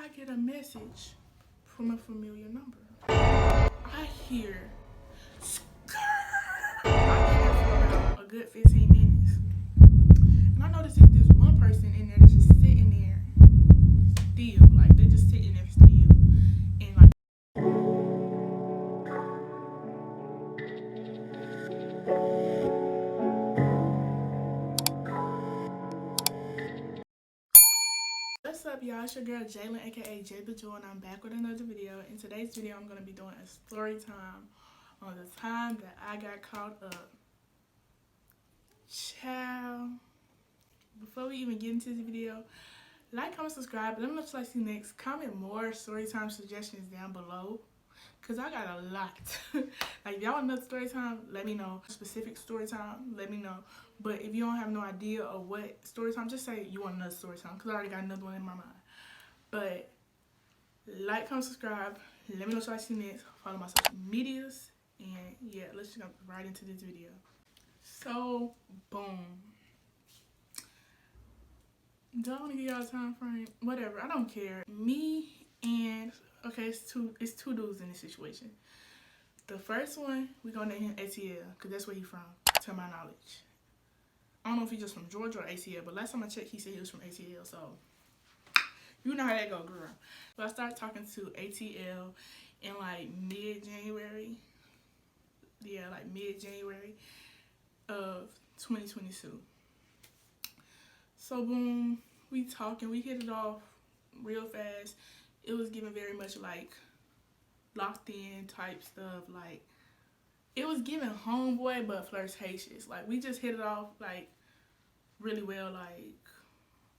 I get a message from a familiar number. I hear skirt. I've been there for about a good 15 minutes. And I noticed there's this one person in there that's just sitting there still. Like, they're just sitting there still. And like, what's up, y'all? It's your girl Jaelyn, aka Jae the Jewel, and I'm back with another video. In today's video, I'm gonna be doing a story time on the time that I got caught up. Ciao. Before we even get into this video, like, comment, subscribe. Let me know what you like to see next. Comment more story time suggestions down below, cause I got a lot. Like, if y'all want another story time, let me know. Specific story time, let me know. But if you don't have no idea of what story time, just say you want another story time, cause I already got another one in my mind. But like, comment, subscribe. Let me know what you like to see next. Follow my social medias, and yeah, let's just go right into this video. So, boom. Do I want to give y'all a time frame? Whatever, I don't care. Me and, okay, it's two dudes in this situation. The first one, we gonna name him ATL, because that's where he from, to my knowledge. I don't know if he's just from Georgia or ATL, but last time I checked, he said he was from ATL, so you know how that go, girl. So I started talking to ATL in like mid-January. Yeah, like mid-January of 2022. So boom, we talking, we hit it off real fast. It was giving very much like locked in type stuff. Like, it was giving homeboy but flirtatious. Like, we just hit it off like really well. Like,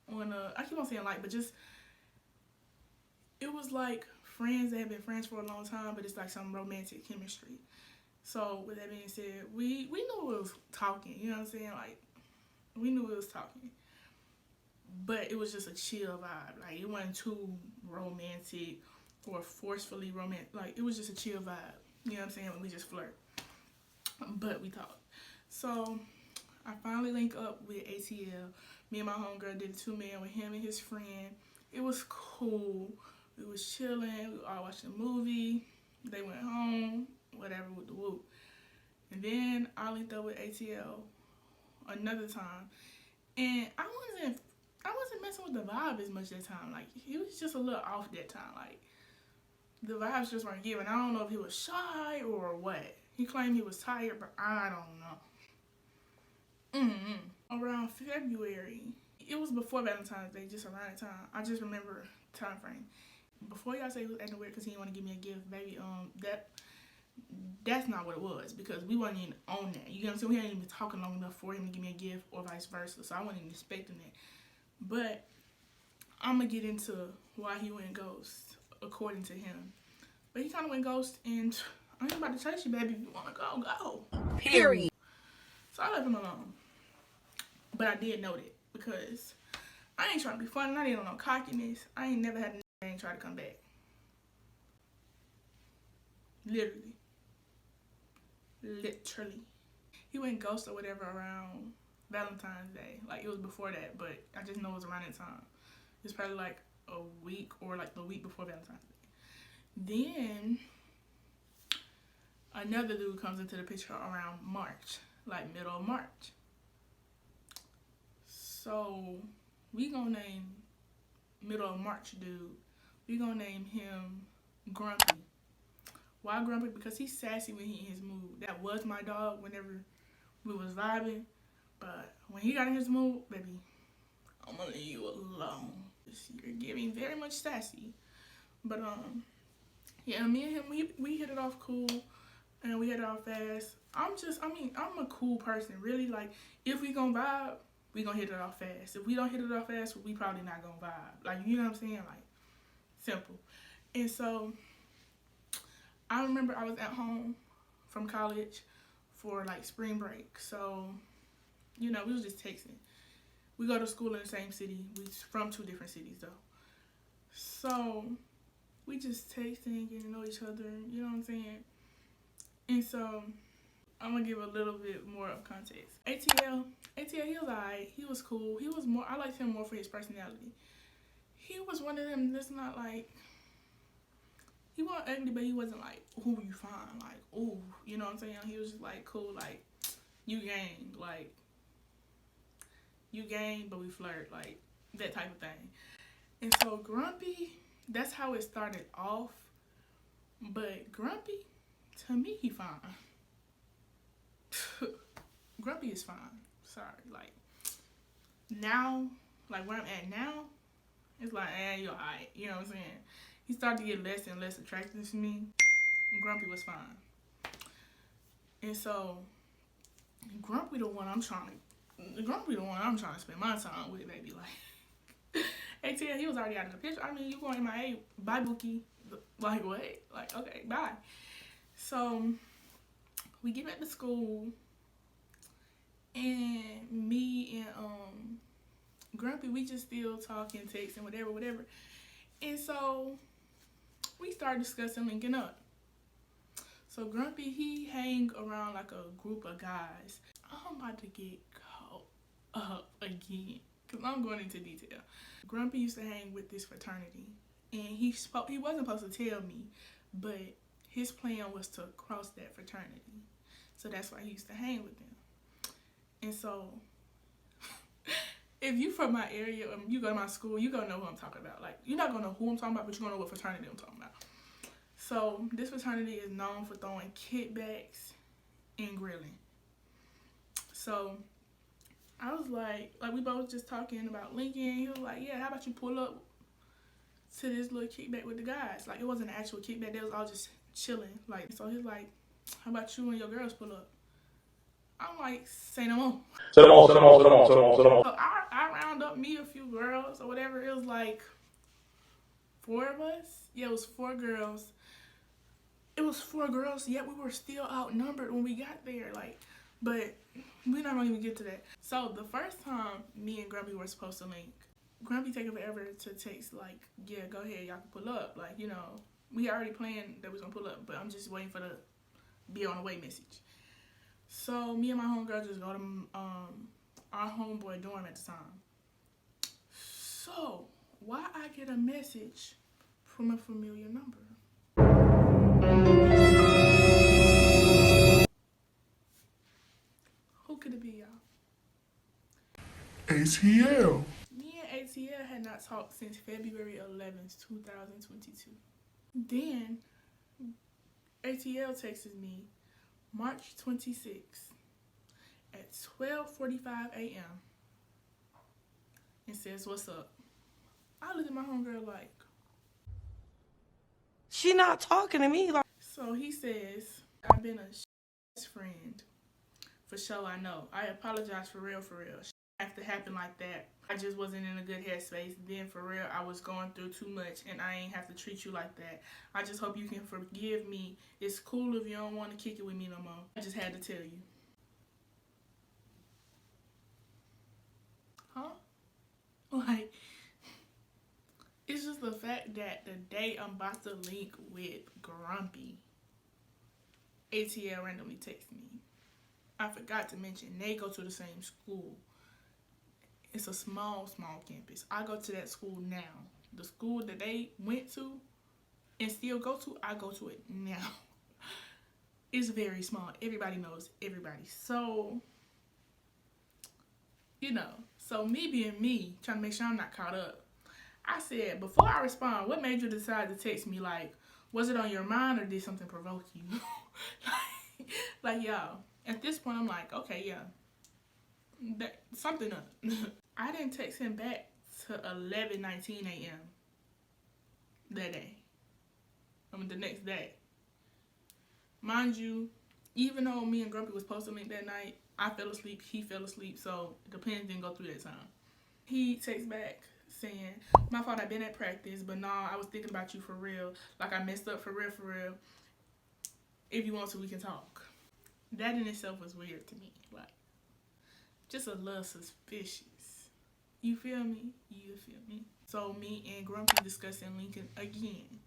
on a, I keep on saying like, but just, it was like friends that have been friends for a long time, but it's like some romantic chemistry. So with that being said, we knew it was talking, you know what I'm saying? Like, we knew it was talking. But it was just a chill vibe. Like, it wasn't too romantic or forcefully romantic. Like, it was just a chill vibe. You know what I'm saying? When we just flirt. But we talked. So, I finally linked up with ATL. Me and my homegirl did a 2-man with him and his friend. It was cool. We was chilling. We all watched a movie. They went home. Whatever with the whoop. And then I linked up with ATL another time. And I wasn't messing with the vibe as much that time. Like, he was just a little off that time. Like, the vibes just weren't giving. I don't know if he was shy or what. He claimed he was tired, but I don't know. Around February, it was before Valentine's Day, just around that time. I just remember time frame. Before y'all say he was acting weird because he didn't want to give me a gift, baby, that's not what it was, because we wasn't even on that. You know what I'm saying? We hadn't even been talking long enough for him to give me a gift or vice versa, so I wasn't even expecting that. But I'm going to get into why he went ghost, according to him. But he kind of went ghost, and I ain't about to chase you, baby. If you want to go, go. Period. So I left him alone. But I did note it, because I ain't trying to be funny. I ain't on no cockiness. I ain't never had a nigga that ain't try to come back. Literally. He went ghost or whatever around Valentine's Day. Like, it was before that, but I just know it was around that time. It's probably like a week or like the week before Valentine's Day. Then another dude comes into the picture around March, like middle of March. So we gonna name middle of March dude, we gonna name him Grumpy. Why Grumpy? Because he's sassy when he in his mood. That was my dog whenever we was vibing. But when he got in his mood, baby, I'm gonna leave you alone. You're giving very much sassy. But yeah, me and him, we hit it off cool, and we hit it off fast. I'm a cool person, really. Like, if we gonna vibe, we gonna hit it off fast. If we don't hit it off fast, we probably not gonna vibe. Like, you know what I'm saying? Like, simple. And so I remember I was at home from college for like spring break. So, you know, we was just texting. We go to school in the same city. We from 2 different cities though. So we just texting, getting to know each other, you know what I'm saying? And so I'm gonna give a little bit more of context. ATL, he was alright. He was cool. I liked him more for his personality. he was one of them that's not like, he wasn't ugly, but he wasn't like, who you find, like, ooh, you know what I'm saying? He was just like, cool, like, you gang, like, you gang, but we flirt, like, that type of thing. And so Grumpy, that's how it started off. But Grumpy, to me, he fine. Grumpy is fine. Sorry, like, now, like, where I'm at now, it's like, you're alright, you know what I'm saying? He started to get less and less attractive to me. Grumpy was fine. And so, Grumpy the one I'm trying to spend my time with, baby. Like, ATL, he was already out of the picture. I mean, you going MIA, bye, Bookie. Like, what? Like, okay, bye. So, we get back to school, and me and Grumpy, we just still talking, texting, whatever. And so, we started discussing linking up. So Grumpy, he hang around like a group of guys. I'm about to get caught up again, because I'm going into detail. Grumpy used to hang with this fraternity, and he wasn't supposed to tell me, but his plan was to cross that fraternity. So that's why he used to hang with them. And so, if you from my area, you go to my school, you gonna know who I'm talking about. Like, you're not gonna know who I'm talking about, but you're gonna know what fraternity I'm talking about. So, this fraternity is known for throwing kickbacks and grilling. So, I was like, we both just talking about Lincoln. He was like, yeah, how about you pull up to this little kickback with the guys? Like, it wasn't an actual kickback. They was all just chilling. Like, so he's like, how about you and your girls pull up? I'm like, say no more. So I round up me a few girls or whatever. It was like 4 of us. Yeah, it was 4 girls. It was 4 girls, yet we were still outnumbered when we got there. Like, but we're not gonna even get to that. So the first time me and Grumpy were supposed to link, Grumpy taking forever to text, like, yeah, go ahead, y'all can pull up. Like, you know, we already planned that we was gonna pull up, but I'm just waiting for the be on the way message. So me and my homegirl just go to our homeboy dorm at the time. So why I get a message from a familiar number? Who could it be, y'all? ATL. Me and ATL had not talked since February 11th, 2022. Then ATL texts me March 26th at 12:45 a.m. and says, what's up? I look at my homegirl like, she not talking to me. Like, so he says, I've been a friend. For sure, I know. I apologize for real. Have to happen like that. I just wasn't in a good headspace. Then for real, I was going through too much, and I ain't have to treat you like that. I just hope you can forgive me. It's cool if you don't want to kick it with me no more. I just had to tell you. Huh? Like, it's just the fact that the day I'm about to link with Grumpy, ATL randomly texted me. I forgot to mention, they go to the same school. It's a small campus. I go to that school now. The school that they went to and still go to, I go to it now. It's very small. Everybody knows everybody. So, you know, so me being me, trying to make sure I'm not caught up, I said, before I respond, what made you decide to text me? Like, was it on your mind or did something provoke you? like, y'all, at this point, I'm like, okay, yeah, something up. I didn't text him back to 11:19 a.m. that day. I mean, the next day. Mind you, even though me and Grumpy was supposed to link that night, I fell asleep, he fell asleep, so the plans didn't go through that time. He texts back saying, my fault, I've been at practice, but nah, I was thinking about you for real. Like, I messed up for real. If you want to, we can talk. That in itself was weird to me. Like, just a little suspicious. You feel me? You feel me? So me and Grumpy discussing Lincoln again.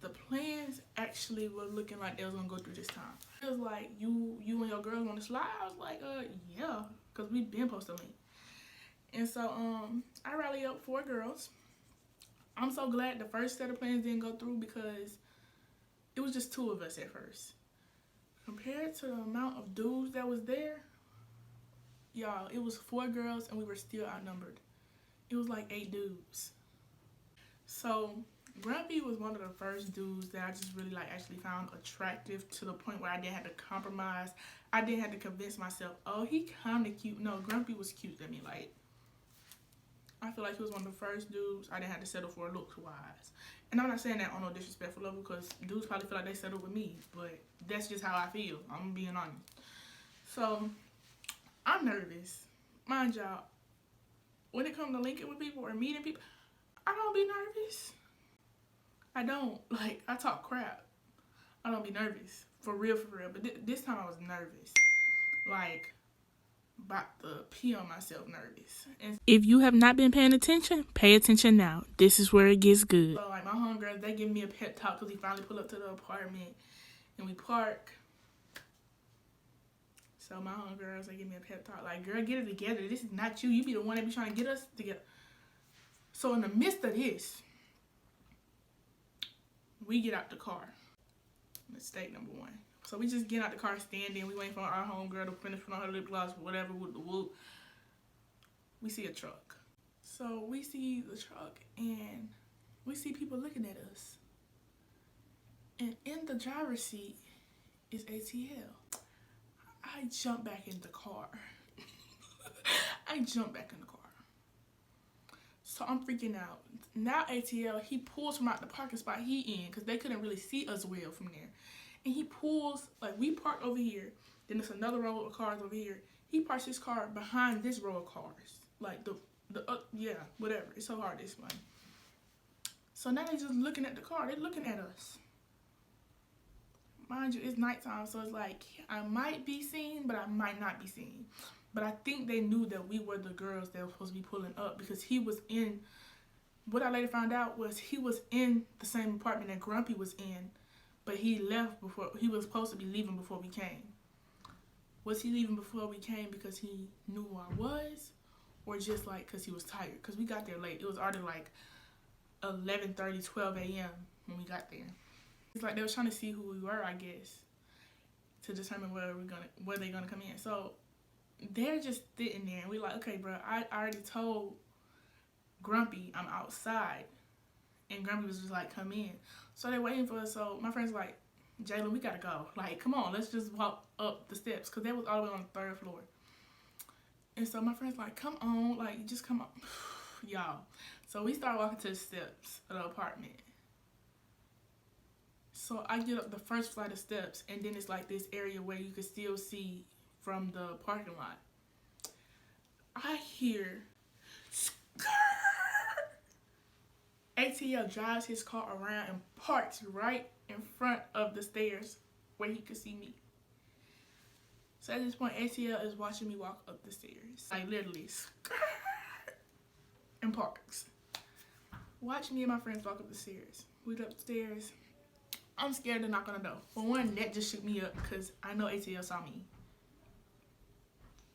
The plans actually were looking like they was gonna go through this time. It was like, you and your girls want to slide? I was like, yeah, because we been supposed to link. And so I rallied up 4 girls. I'm so glad the first set of plans didn't go through because it was just 2 of us at first. Compared to the amount of dudes that was there, y'all, it was 4 girls and we were still outnumbered. It was like 8 dudes. So Grumpy was one of the first dudes that I just really like actually found attractive to the point where I didn't have to compromise. I didn't have to convince myself, oh, he kind of cute. No, Grumpy was cute to me. Like, I feel like he was one of the first dudes I didn't have to settle for looks wise. And I'm not saying that on no disrespectful level because dudes probably feel like they settled with me, but that's just how I feel. I'm being honest. So I'm nervous. Mind y'all, when it comes to linking with people or meeting people, I don't be nervous. I don't. Like, I talk crap. I don't be nervous. For real, for real. But this time I was nervous. Like, about to pee on myself nervous. And if you have not been paying attention, pay attention now. This is where it gets good. So, like, my homegirls, they give me a pep talk because we finally pull up to the apartment and we park. So my homegirls, they give me a pep talk. Like, girl, get it together. This is not you. You be the one that be trying to get us together. So in the midst of this, we get out the car. Mistake number 1. So we just get out the car, standing. We waiting for our homegirl to finish putting on her lip gloss, whatever, with the whoop. We see a truck. So we see the truck, and we see people looking at us. And in the driver's seat is ATL. I jump back in the car. I jump back in the car. So I'm freaking out. Now ATL, he pulls from out the parking spot he in because they couldn't really see us well from there. And he pulls, like, we park over here. Then there's another row of cars over here. He parks his car behind this row of cars. Like, yeah, whatever. It's so hard to explain. So now they're just looking at the car. They're looking at us. Mind you, it's nighttime, so it's like, I might be seen, but I might not be seen. But I think they knew that we were the girls that were supposed to be pulling up because he was in, what I later found out was he was in the same apartment that Grumpy was in, but he left before, he was supposed to be leaving before we came. Was he leaving before we came because he knew who I was, or just like because he was tired? Because we got there late. It was already like 11:30, 12 a.m. when we got there. It's like they were trying to see who we were, I guess, to determine where they're gonna come in. So they're just sitting there, and we're like, okay, bro, I already told Grumpy I'm outside, and Grumpy was just like, come in. So they're waiting for us. So my friend's like, Jaelyn, we gotta go. Like, come on, let's just walk up the steps, because they was all the way on the 3rd floor. And so my friend's like, come on, like, just come on. Y'all. So we start walking to the steps of the apartment. So I get up the first flight of steps, and then it's like this area where you can still see from the parking lot. I hear skirt. ATL drives his car around and parks right in front of the stairs where he could see me. So at this point, ATL is watching me walk up the stairs. Like, literally, skirt, and parks. Watch me and my friends walk up the stairs. We get upstairs. I'm scared to knock on the door. For one, that just shook me up because I know ATL saw me.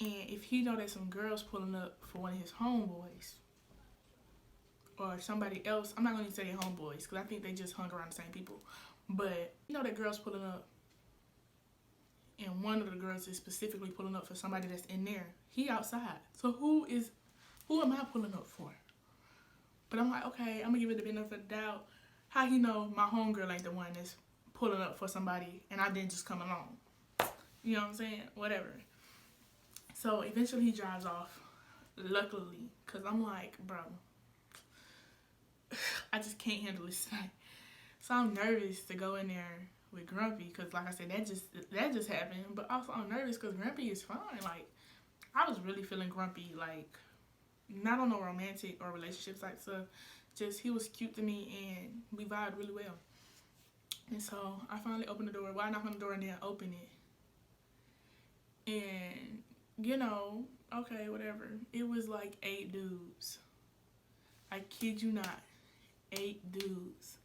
And if he know there's some girls pulling up for one of his homeboys or somebody else, I'm not going to say homeboys because I think they just hung around the same people. But you know that girl's pulling up, and one of the girls is specifically pulling up for somebody that's in there. He outside. So who am I pulling up for? But I'm like, okay, I'm going to give it the benefit of the doubt. How he know my homegirl ain't the one that's pulling up for somebody and I didn't just come along? You know what I'm saying? Whatever. So eventually he drives off, luckily, because I'm like, bro, I just can't handle this tonight. So I'm nervous to go in there with Grumpy because, like I said, that just happened. But also I'm nervous because Grumpy is fine. Like, I was really feeling Grumpy, like, not on no romantic or relationship type stuff. Just, he was cute to me and we vibed really well. And so I finally opened the door. Well, I knocked on the door and then opened it. And, you know, okay, whatever. It was like 8 dudes. I kid you not. 8 dudes.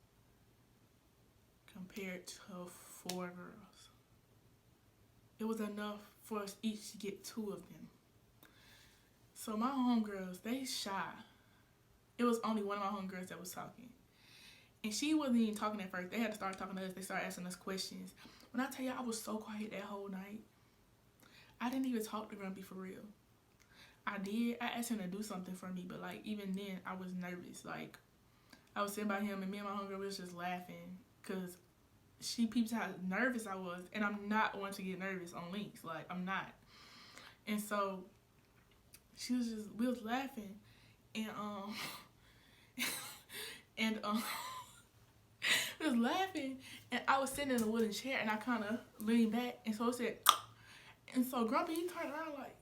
Compared to 4 girls. It was enough for us each to get 2 of them. So my homegirls, they shy. It was only one of my homegirls that was talking. And she wasn't even talking at first. They had to start talking to us. They started asking us questions. When I tell you I was so quiet that whole night, I didn't even talk to Grumpy for real. I did. I asked him to do something for me, but like even then I was nervous. Like I was sitting by him and me and my homegirl was just laughing because she peeps how nervous I was, and I'm not one to get nervous on links. Like I'm not. And so we was laughing, and and we was laughing, and I was sitting in a wooden chair, and I kind of leaned back, and so it said, and so Grumpy, he turned around like,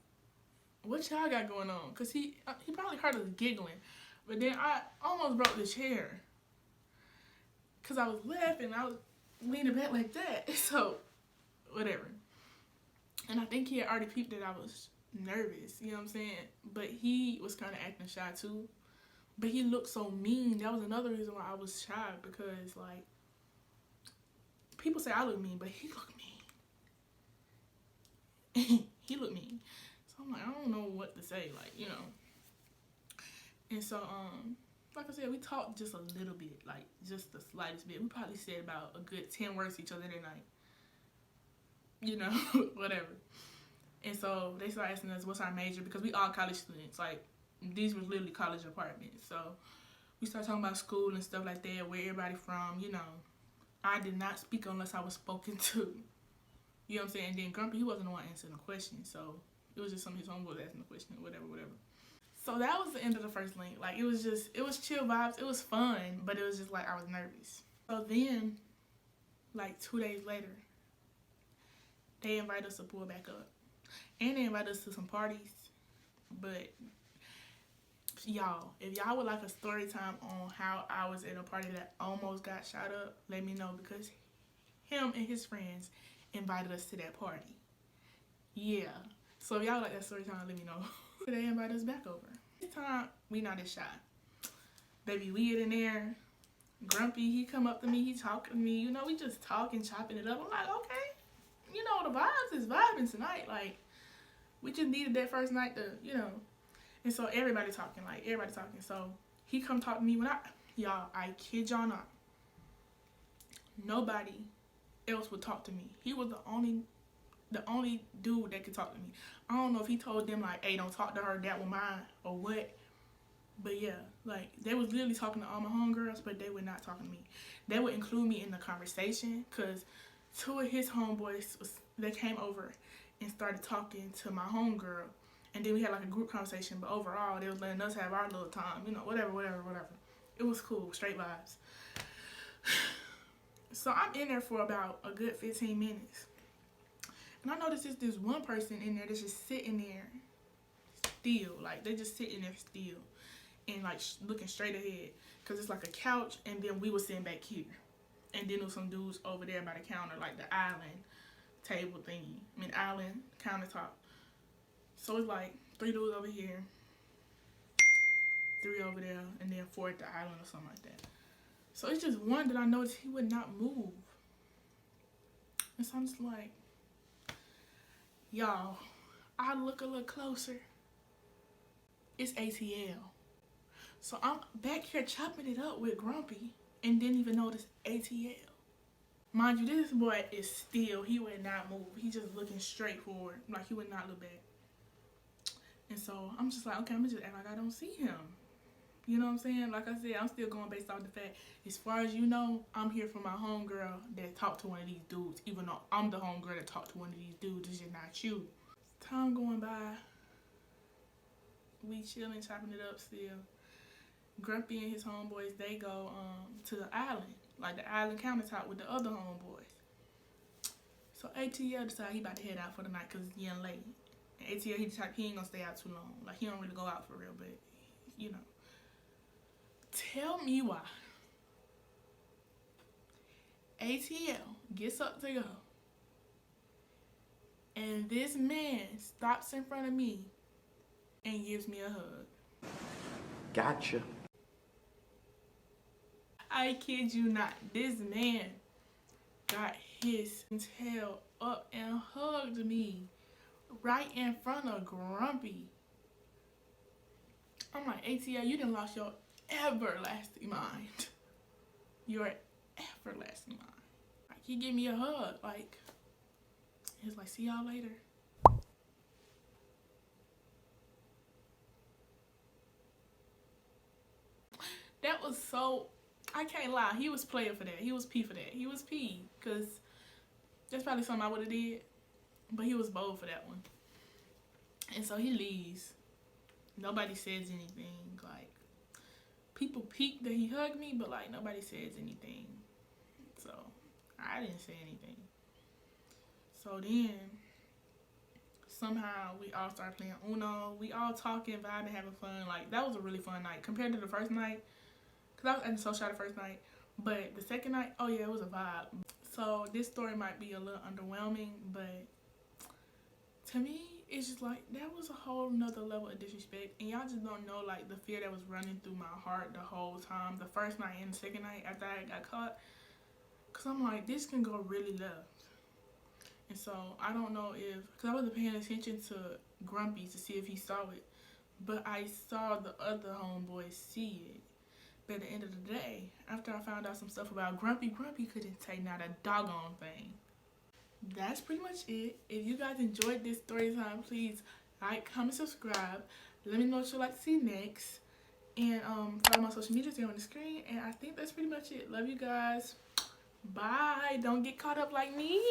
what y'all got going on? Because he probably heard us giggling, but then I almost broke the chair because I was laughing. I was leaning back like that, so whatever. And I think he had already peeped that I was nervous, you know what I'm saying? But he was kind of acting shy too. But he looked so mean. That was another reason why I was shy, because like people say I look mean, but he looked mean. He looked mean. So I'm like, I don't know what to say, like, you know. And so like I said, we talked just a little bit, like just the slightest bit. We probably said about a good 10 words to each other that night. You know, whatever. And so they started asking us what's our major, because we all college students. Like, these were literally college apartments. So we started talking about school and stuff like that, where everybody from, you know. I did not speak unless I was spoken to. You know what I'm saying? And then Grumpy, he wasn't the one answering the question. So it was just some of his homeboys asking the question, whatever. So that was the end of the first link. Like, it was chill vibes. It was fun, but it was just like I was nervous. So then, like 2 days later, they invited us to pull back up. And they invited us to some parties. But y'all, if y'all would like a story time on how I was at a party that almost got shot up, let me know, because him and his friends invited us to that party. Yeah. So if y'all like that story time, let me know. They invited us back over. This time, we not as shy. Baby, we get in there. Grumpy, he come up to me, he talking to me. You know, we just talking, chopping it up. I'm like, okay. You know, the vibes is vibing tonight. Like, we just needed that first night to, you know. And so everybody talking. So he come talk to me when y'all, I kid y'all not. Nobody else would talk to me. He was the only dude that could talk to me. I don't know if he told them like, hey, don't talk to her, that was mine, or what. But yeah, like, they was literally talking to all my homegirls, but they were not talking to me. They would include me in the conversation, because 2 of his homeboys, they came over and started talking to my homegirl. And then we had like a group conversation, but overall, they was letting us have our little time, you know, whatever. It was cool, straight vibes. So I'm in there for about a good 15 minutes. And I noticed this one person in there that's just sitting there still. Like, they just sitting there still. And like looking straight ahead. Because it's like a couch, and then we were sitting back here. And then there was some dudes over there by the counter, like the island table thingy. Island countertop. So it's like 3 dudes over here, 3 over there, and then 4 at the island or something like that. So it's just one that I noticed he would not move. And so I'm just like, y'all, I look a little closer. It's ATL. So I'm back here chopping it up with Grumpy and didn't even notice ATL. Mind you, this boy is still, he would not move. He just looking straight forward, like he would not look back. And so I'm just like, okay, I'm just act like I don't see him. You know what I'm saying? Like I said, I'm still going based off the fact, as far as you know, I'm here for my homegirl that talked to one of these dudes, even though I'm the homegirl that talked to one of these dudes. It's just not you. Time going by. We chilling, chopping it up still. Grumpy and his homeboys, they go to the island, like the island countertop with the other homeboys. So ATL decided he about to head out for the night because it's getting late. And ATL, he ain't gonna stay out too long. Like, he don't really go out for real, but, you know. Tell me why ATL gets up to go, and this man stops in front of me and gives me a hug. Gotcha. I kid you not. This man got his tail up and hugged me right in front of Grumpy. I'm like, ATL, you done lost your everlasting mind. Your everlasting mind. Like, he gave me a hug. Like, he was like, see y'all later. That was so, I can't lie. He was playing for that. He was P for that. He was P. Because that's probably something I would have did. But he was bold for that one. And so he leaves. Nobody says anything. Like, people peek that he hugged me, but like nobody says anything. So I didn't say anything. So then somehow we all started playing Uno. We all talking, vibing, having fun. Like, that was a really fun night compared to the first night. Because I was at the social the first night. But the second night, oh yeah, it was a vibe. So this story might be a little underwhelming, but to me, it's just like, that was a whole nother level of disrespect. And y'all just don't know, like, the fear that was running through my heart the whole time. The first night and the second night after I got caught. Because I'm like, this can go really left. And so, I don't know if, because I wasn't paying attention to Grumpy to see if he saw it. But I saw the other homeboys see it. But at the end of the day, after I found out some stuff about Grumpy couldn't say not a doggone thing. That's pretty much it. If you guys enjoyed this story time, please like, comment, subscribe. Let me know what you'd like to see next. And follow my social media there on the screen. And I think that's pretty much it. Love you guys. Bye. Don't get caught up like me.